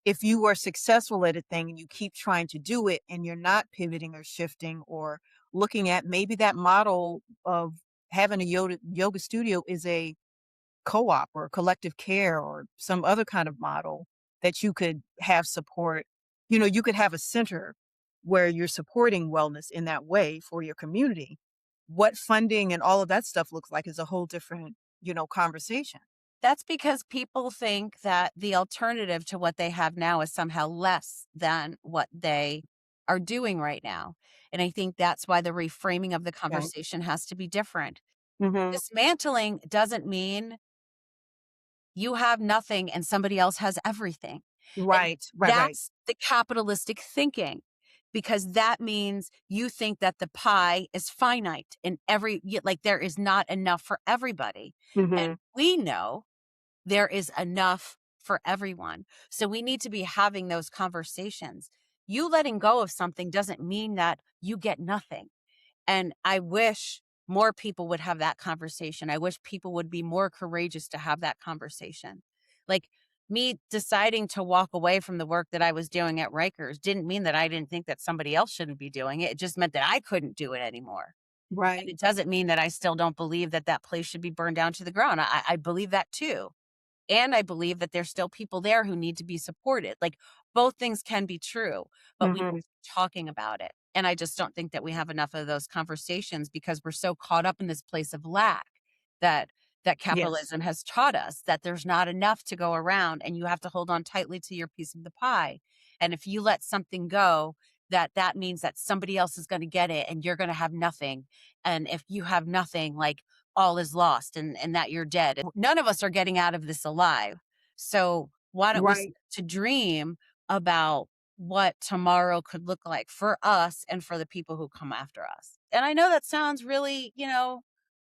if you are successful at a thing and you keep trying to do it and you're not pivoting or shifting or looking at maybe that model of having a yoga studio is a co-op or collective care or some other kind of model that you could have support. You could have a center where you're supporting wellness in that way for your community. What funding and all of that stuff looks like is a whole different, conversation. That's because people think that the alternative to what they have now is somehow less than what they are doing right now. And I think that's why the reframing of the Okay. conversation has to be different. Hmm. Dismantling doesn't mean you have nothing and somebody else has everything. And Right, right, right. that's the capitalistic thinking, because that means you think that the pie is finite and like there is not enough for everybody. Hmm. And we know there is enough for everyone. So we need to be having those conversations. You letting go of something doesn't mean that you get nothing. And I wish more people would have that conversation. I wish people would be more courageous to have that conversation. Like me deciding to walk away from the work that I was doing at Rikers didn't mean that I didn't think that somebody else shouldn't be doing it. It just meant that I couldn't do it anymore. And Right. it doesn't mean that I still don't believe that that place should be burned down to the ground. I believe that too. And I believe that there's still people there who need to be supported. Like both things can be true, but we Hmm. need to be talking about it. And I just don't think that we have enough of those conversations because we're so caught up in this place of lack that Yes. capitalism has taught us that there's not enough to go around and you have to hold on tightly to your piece of the pie. And if you let something go, that means that somebody else is going to get it and you're going to have nothing. And if you have nothing, like all is lost and that you're dead. And none of us are getting out of this alive. So why don't we start Right. to dream about what tomorrow could look like for us and for the people who come after us? And I know that sounds really,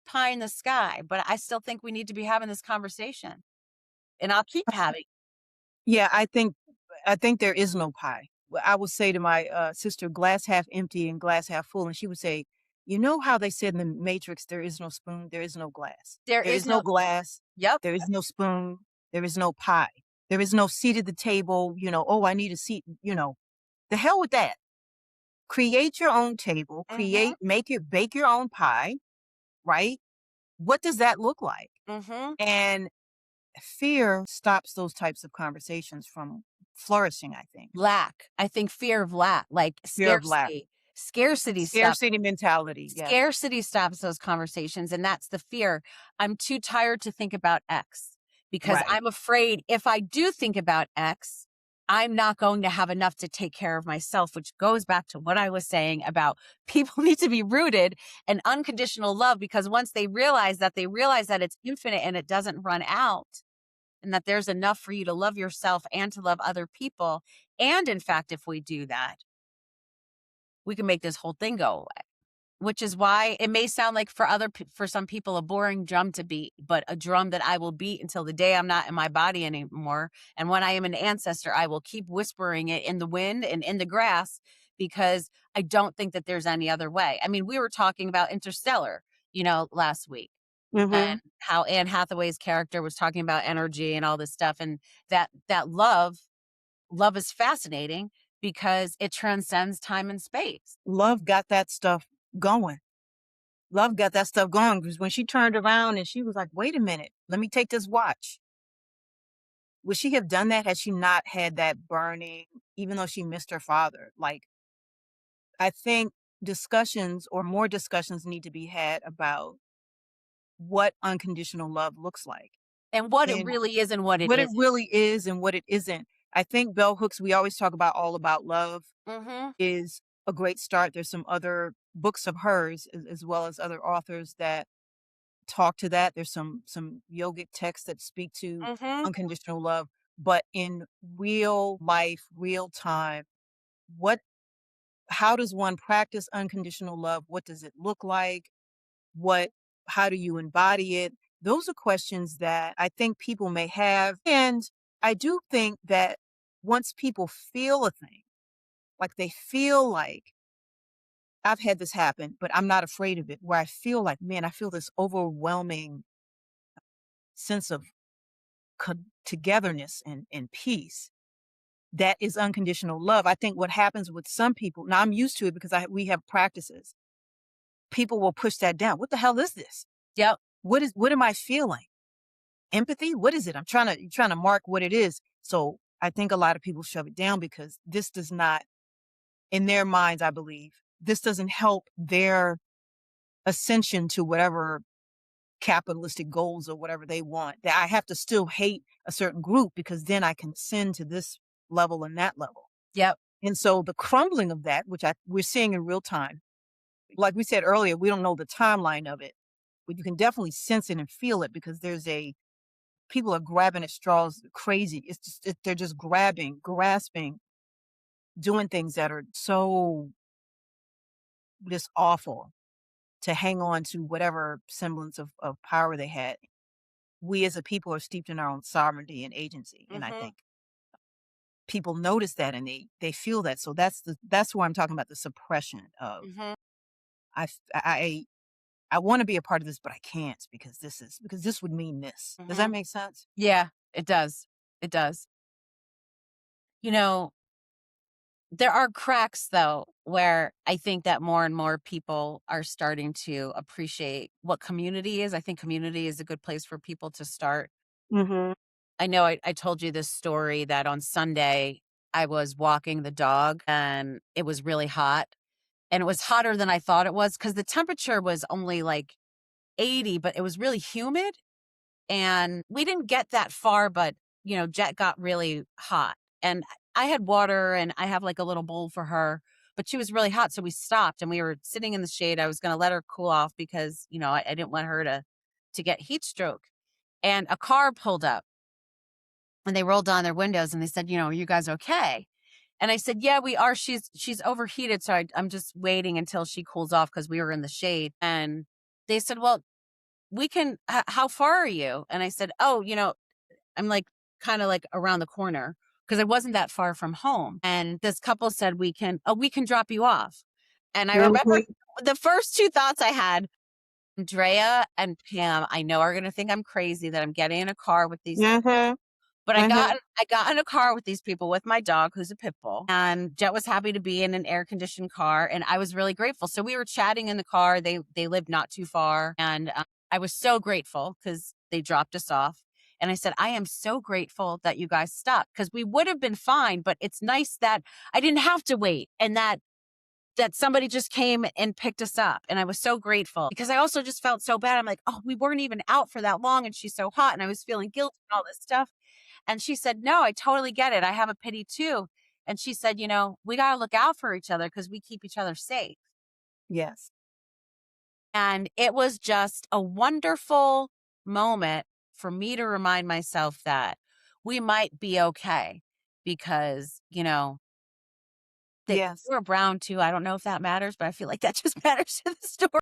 pie in the sky, but I still think we need to be having this conversation. And I'll keep having. Yeah, I think there is no pie. I would say to my sister, glass half empty and glass half full, and she would say, "You know how they said in the Matrix, there is no spoon, there is no glass, There there is is no no. glass, Yep. there is no spoon, there is no pie, there is no seat at the table. Oh, I need a seat. The hell with that. Create your own table. Mhm. Bake your own pie. Right? What does that look like?" Mhm. And fear stops those types of conversations from flourishing. I think Lack. I think fear of lack, like fear of lack. scarcity. Scarcity stops. Scarcity mentality, yes. Scarcity stops those conversations, and that's the fear. I'm too tired to think about X because Right. I'm afraid if I do think about X, I'm not going to have enough to take care of myself, which goes back to what I was saying about people need to be rooted in unconditional love because once they realize that it's infinite and it doesn't run out and that there's enough for you to love yourself and to love other people. And in fact, if we do that, we can make this whole thing go away. Which is why it may sound like for some people a boring drum to beat, but a drum that I will beat until the day I'm not in my body anymore. And when I am an ancestor, I will keep whispering it in the wind and in the grass because I don't think that there's any other way. I mean, we were talking about Interstellar, last week and Mhm. how Anne Hathaway's character was talking about energy and all this stuff and that love is fascinating because it transcends time and space. Love got that stuff going. Love got that stuff going because when she turned around and she was like, "Wait a minute, let me take this watch." Would she have done that had she not had that burning, even though she missed her father? Like, I think discussions or more discussions need to be had about what unconditional love looks like And what it and really is and what it what it isn't. really is and what it isn't. I think bell hooks, we always talk about All About Love Mhm, is a great start. There's some other books of hers as well as other authors that talk to that. There's some yogic texts that speak to mhm. unconditional love, but in real life, real time, what how does one practice unconditional love? What does it look like? What How do you embody it? Those are questions that I think people may have. And I do think that once people feel a thing, like they feel like I've had this happen, but I'm not afraid of it, where I feel like, man, I feel this overwhelming sense of togetherness and peace. That is unconditional love. I think what happens with some people, now I'm used to it because we have practices. People will push that down. What the hell is this? Yep. What am I feeling? Empathy? What is it? I'm trying to mark what it is. So I think a lot of people shove it down because this does not, in their minds, I believe, this doesn't help their ascension to whatever capitalistic goals or whatever they want. That I have to still hate a certain group because then I can ascend to this level and that level. Yep. And so the crumbling of that, which we're seeing in real time, like we said earlier, we don't know the timeline of it, but you can definitely sense it and feel it because people are grabbing at straws crazy. They're just grabbing, grasping, doing things that are so just awful to hang on to whatever semblance of power they had. We as a people are steeped in our own sovereignty and agency. And I Mhm. think people notice that and they feel that. So that's why I'm talking about the suppression of Mhm. I f- I want to be a part of this, but I can't because this would mean this. Does that Mhm. make sense? Yeah, it does. It does. You know, there are cracks though where I think that more and more people are starting to appreciate what community is. I think community is a good place for people to start. Mhm. I know I told you this story that on Sunday I was walking the dog and it was really hot, and it was hotter than I thought it was because the temperature was only like 80, but it was really humid. And we didn't get that far, but, Jet got really hot. And I had water and I have like a little bowl for her, but she was really hot. So we stopped and we were sitting in the shade. I was going to let her cool off because, I didn't want her to get heat stroke. And a car pulled up and they rolled down their windows and they said, "Are you guys okay?" And I said, "Yeah, we are. She's overheated. So I'm just waiting until she cools off because we were in the shade." And they said, "Well, we can, how far are you?" And I said, "Oh, I'm like kind of like around the corner because I wasn't that far from home." And this couple said, we can drop you off." And I remember Mhm. the first two thoughts I had, Andrea and Pam, I know are going to think I'm crazy that I'm getting in a car with these. Mhm. But Mhm. I got in a car with these people with my dog, who's a pit bull, and Jet was happy to be in an air conditioned car, and I was really grateful. So we were chatting in the car. They lived not too far, and I was so grateful because they dropped us off. And I said, "I am so grateful that you guys stopped because we would have been fine, but it's nice that I didn't have to wait and that somebody just came and picked us up." And I was so grateful because I also just felt so bad. I'm like, "Oh, we weren't even out for that long and she's so hot." And I was feeling guilty and all this stuff. And she said, "No, I totally get it. I have a pity too." And she said, "We got to look out for each other because we keep each other safe." Yes. And it was just a wonderful moment for me to remind myself that we might be okay because, they Yes. were brown too. I don't know if that matters, but I feel like that just matters to the story.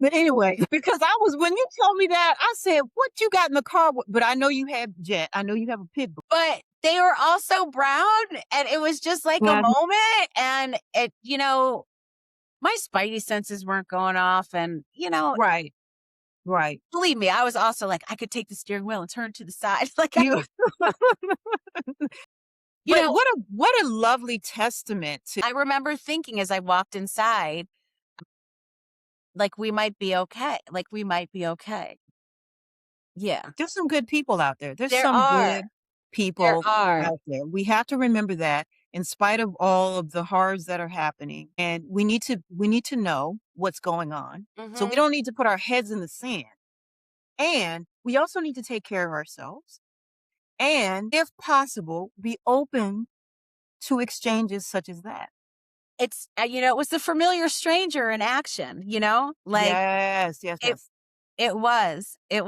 But anyway, because I was when you told me that, I said, "What you got in the car with?" But I know you have Jet. I know you have a pit bull. But they were also brown and it was just like a Mhm. moment. And my spidey senses weren't going off. And, Right. Right. believe me, I was also like, I could take the steering wheel and turn to the side. You You But know, what a lovely testament to I remember thinking as I walked inside, like, we might be okay. Like, we might be okay. Yeah. there's some good people out there. There's There some are. good There people are. out there. We have to remember that in spite of all of the horrors that are happening, and we need to know what's going on. So we Mhm. don't need to put our heads in the sand. And we also need to take care of ourselves. And if possible, be open to exchanges such as that. It was the familiar stranger in action, like, Yes, yes, it yes. it was. It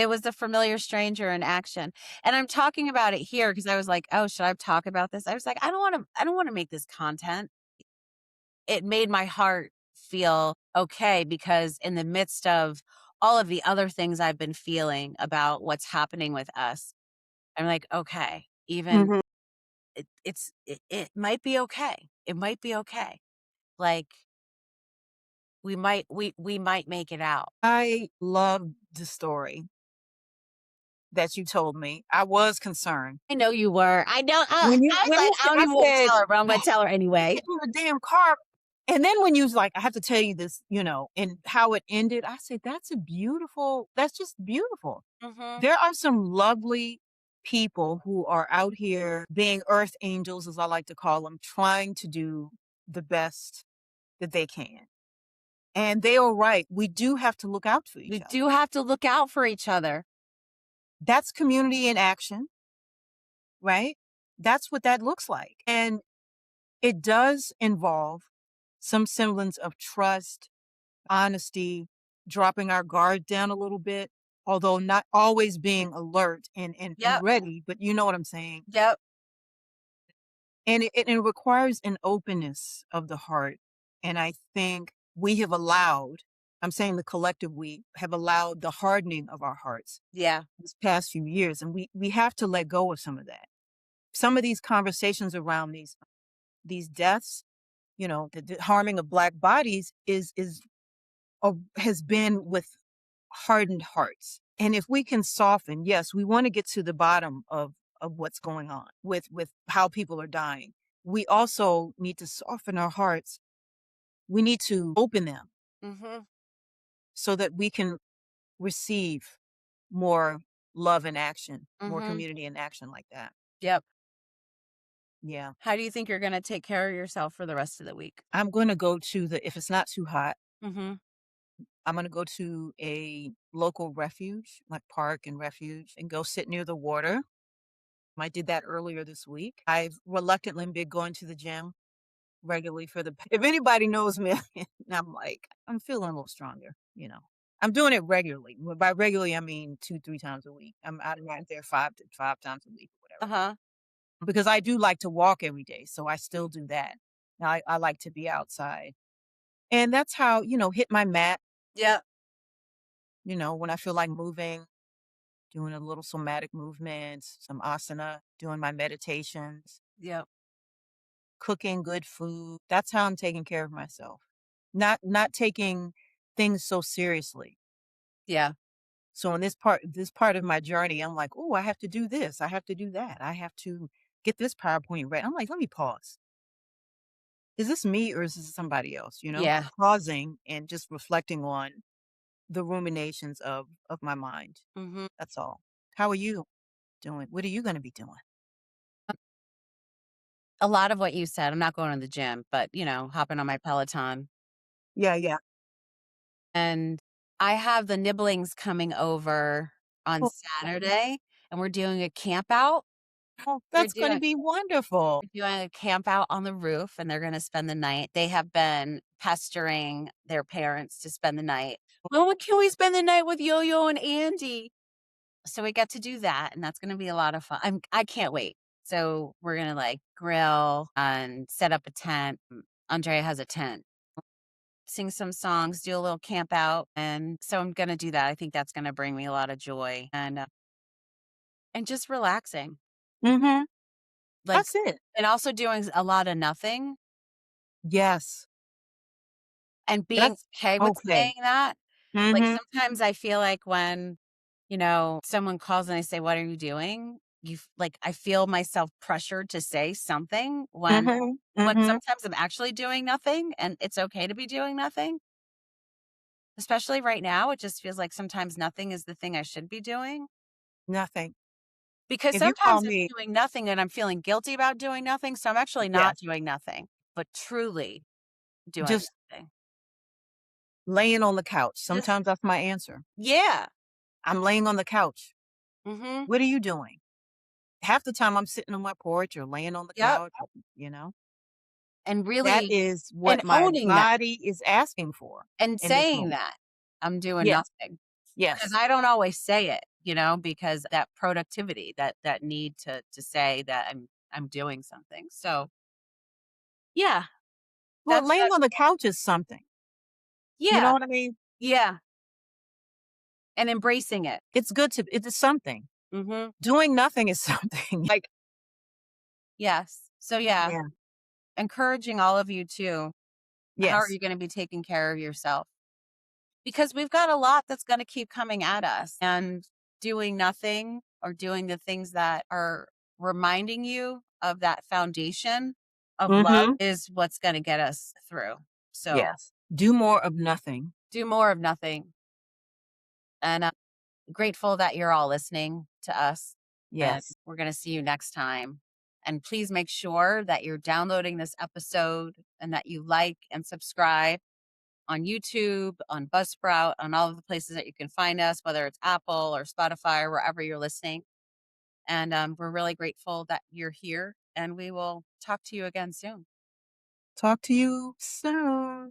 was the familiar stranger in action. And I'm talking about it here because I was like, "Oh, should I talk about this?" I was like, I don't wanna make this content." It made my heart feel okay because in the midst of all of the other things I've been feeling about what's happening with us, I'm like, "Okay, even Mhm. it might be okay. It might be okay." like we might make it out. I love the story that you told me. I was concerned. I know you were. I know, I was When like, you I said don't I even wanna said, tell her, but I'm gonna tell her anyway. "Get in the damn car," and then when you was like, "I have to tell you this," and how it ended, I said, that's just beautiful. Mhm. There are some lovely people who are out here being earth angels, as I like to call them, trying to do the best that they can. And they are right. We do have to look out for We each other. do have to look out for each other. That's community in action, right? That's what that looks like. And it does involve some semblance of trust, honesty, dropping our guard down a little bit, although not always being alert and Yep, ready, but you know what I'm saying. yep, And it requires an openness of the heart. And I think we have allowed, I'm saying the collective we have allowed the hardening of our hearts yeah, this past few years. And we have to let go of some of that. Some of these conversations around these deaths, the harming of black bodies has been with hardened hearts. And if we can soften, yes, we want to get to the bottom of what's going on with how people are dying. We also need to soften our hearts. We need to open them mhm, so that we can receive more love and action, more mhm, community and action like that. yep. Yeah. How do you think you're gonna take care of yourself for the rest of the week? I'm going to go to if it's not too hot, Mhm, I'm going to go to a local refuge, like park and refuge, and go sit near the water. I did that earlier this week. I've reluctantly been going to the gym regularly if anybody knows me, and I'm like, I'm feeling a little stronger. I'm doing it regularly. By regularly, I mean 2, 3 times a week. I'm out there 5 times a week, whatever. uh-huh, Because I do like to walk every day, so I still do that. I like to be outside. And that's how, hit my mat, yep, when I feel like moving, doing a little somatic movements, some asana, doing my meditations, yep, cooking good food. That's how I'm taking care of myself. Not taking things so seriously. yeah, So in this part of my journey, I'm like, "Oh, I have to do this. I have to do that. I have to get this PowerPoint ready." I'm like, "Let me pause. Is this me or is this somebody else?" yeah. Pausing and just reflecting on the ruminations of my mind. Mhm. That's all. How are you doing? What are you going to be doing? A lot of what you said, I'm not going to the gym, but, hopping on my Peloton. Yeah, yeah. And I have the nibblings coming over on Oh, Saturday, and we're doing a camp out. We're that's going to doing be wonderful. we're doing a camp out on the roof, and they're gonna spend the night. They have been pestering their parents to spend the night. "Well, when can we spend the night with Yo-Yo and Andy?" So we get to do that, and that's gonna be a lot of fun. I can't wait. So we're gonna, like, grill and set up a tent. Andrea has a tent. Sing some songs, do a little camp out, and so I'm gonna do that. I think that's gonna bring me a lot of joy and just relaxing, Mhm. like, That's it. and also doing a lot of nothing Yes. and being That's okay with okay. saying that. Like, Mhm. sometimes I feel like when, someone calls and they say, "What are you doing?" Like, I feel myself pressured to say something Mhm. when Mhm. sometimes I'm actually doing nothing, and it's okay to be doing nothing. Especially right now, it just feels like sometimes nothing is the thing I should be doing. Nothing. Because If you call sometimes I'm me doing nothing and I'm feeling guilty about doing nothing, so I'm actually not yes, doing nothing, but truly doing just nothing. laying on the couch. Just Sometimes that's my answer. yeah. I'm laying on the couch. Mhm. What are you doing? Half the time I'm sitting on my porch or laying on the Yep. couch, you know? And That really is and what my owning that body is asking for and in this saying moment. that I'm doing Yes. nothing. Because Yes. I don't always say it, because that productivity, that need to say that I'm doing something. So, yeah, Well, that's laying that on the couch is something. You know yeah, what I mean? yeah, and embracing it. It is something. Mhm. Doing nothing is something. Like, Yes. So, yeah, yeah. encouraging all of you too. How are Yes. you going to be taking care of yourself? Because we've got a lot that's going to keep coming at us, and doing nothing or doing the things that are reminding you of that foundation of love Mhm. is what's going to get us through. So Yes. Do more of nothing. do more of nothing. And I'm grateful that you're all listening to us. And Yes. we're going to see you next time. And please make sure that you're downloading this episode and that you like and subscribe on YouTube, on Buzzsprout, on all of the places that you can find us, whether it's Apple or Spotify or wherever you're listening. And we're really grateful that you're here. And we will talk to you again soon. Talk to you soon.